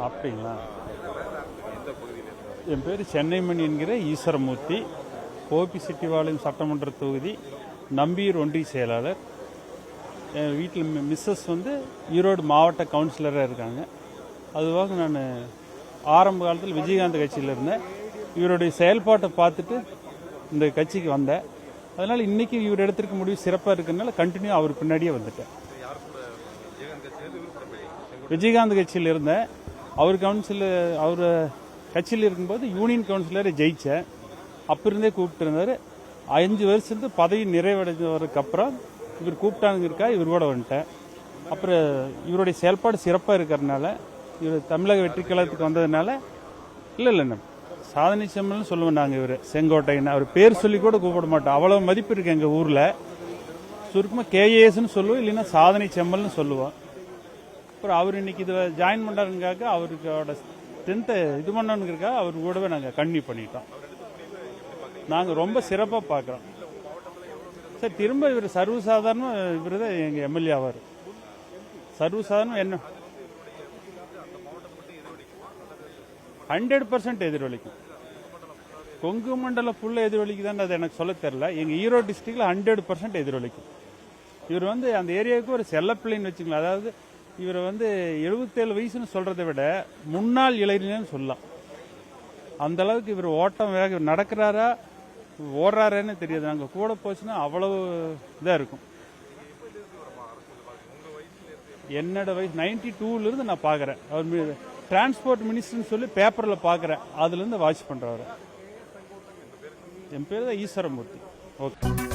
அப்படிங்களா? என் பேர் சென்னைமணி என்கிற ஈஸ்வரமூர்த்தி, கோபிச்செட்டிப்பாளையம் சட்டமன்ற தொகுதி நம்பியூர் ஒன்றிய செயலாளர். என் வீட்டில் மிஸ்ஸஸ் வந்து ஈரோடு மாவட்ட கவுன்சிலராக இருக்காங்க. அதுவாக நான் ஆரம்ப காலத்தில் விஜயகாந்த் கட்சியில் இருந்தேன். இவருடைய செயல்பாட்டை பார்த்துட்டு இந்த கட்சிக்கு வந்தேன். அதனால் இன்றைக்கி இவர் எடுத்திருக்க முடிவு சிறப்பாக இருக்கிறதுனால கண்டினியூ அவர் பின்னாடியே வந்துட்டேன். விஜயகாந்த் கட்சியில் இருந்தேன். அவர் கட்சியில் இருக்கும்போது யூனியன் கவுன்சிலரை ஜெயித்தேன். அப்போ இருந்தே கூப்பிட்டு இருந்தார். 5 வருஷத்து பதவி நிறைவடைஞ்சவருக்கு அப்புறம் இவர் கூப்பிட்டானுங்க இவர் கூட வந்துட்டேன். அப்புறம் இவருடைய செயல்பாடு சிறப்பாக இருக்கிறதுனால இவர் தமிழக வெற்றி கழகத்துக்கு வந்ததுனால இல்லை சாதனை செம்மல்னு சொல்லுவோம் நாங்கள். இவர் செங்கோட்டைன்னு அவர் பேர் சொல்லி கூட கூப்பிட மாட்டோம். அவ்வளோ மதிப்பு இருக்குது எங்கள் ஊரில். சுருக்கமாக கேஏஎஸ்ன்னு சொல்லுவோம், இல்லைன்னா சாதனை செம்மல்னு சொல்லுவோம். அப்புறம் அவர் இன்னைக்கு இதை ஜாயின் பண்ணுறாருங்காக அவருக்கோட ஸ்ட்ரென்த்தை இது பண்ணணுங்கிறக்காக அவர் கூடவே நாங்கள் கன்டினியூ பண்ணிட்டோம். நாங்கள் ரொம்ப சிறப்பாக பார்க்குறோம் சார். திரும்ப இவர் சர்வசாதாரணம் இவர் தான் எங்கள் எம்எல்ஏ ஆவார். சர்வசாதாரணம் என்ன 100% எதிரொலிக்கும். கொங்கு மண்டலம் ஃபுல்லாக எதிரொலிக்குதான்னு அது எனக்கு சொல்ல தெரியல. எங்கள் ஈரோடு டிஸ்ட்ரிக்டில் 100% எதிரொலிக்கும். இவர் வந்து அந்த ஏரியாவுக்கு ஒரு செல்லப்பிள்ளைன்னு வச்சுக்கலாம். அதாவது இவர் வந்து 77 வயசுன்னு சொல்கிறத விட முன்னாள் இளைஞர்னு சொல்லலாம். அந்த அளவுக்கு இவர் ஓட்டம் வேக நடக்கிறாரா ஓடுறாருன்னு தெரியாது. நாங்கள் கூட போச்சுன்னா அவ்வளவு இதாக இருக்கும். என்னோட வயசு 92லேருந்து நான் பார்க்குறேன். அவர் டிரான்ஸ்போர்ட் மினிஸ்டர்னு சொல்லி பேப்பரில் பார்க்குறேன். அதுலேருந்து வாட்ச் பண்ணுறவர். என் பேர் தான் ஈஸ்வரமூர்த்தி. ஓகே.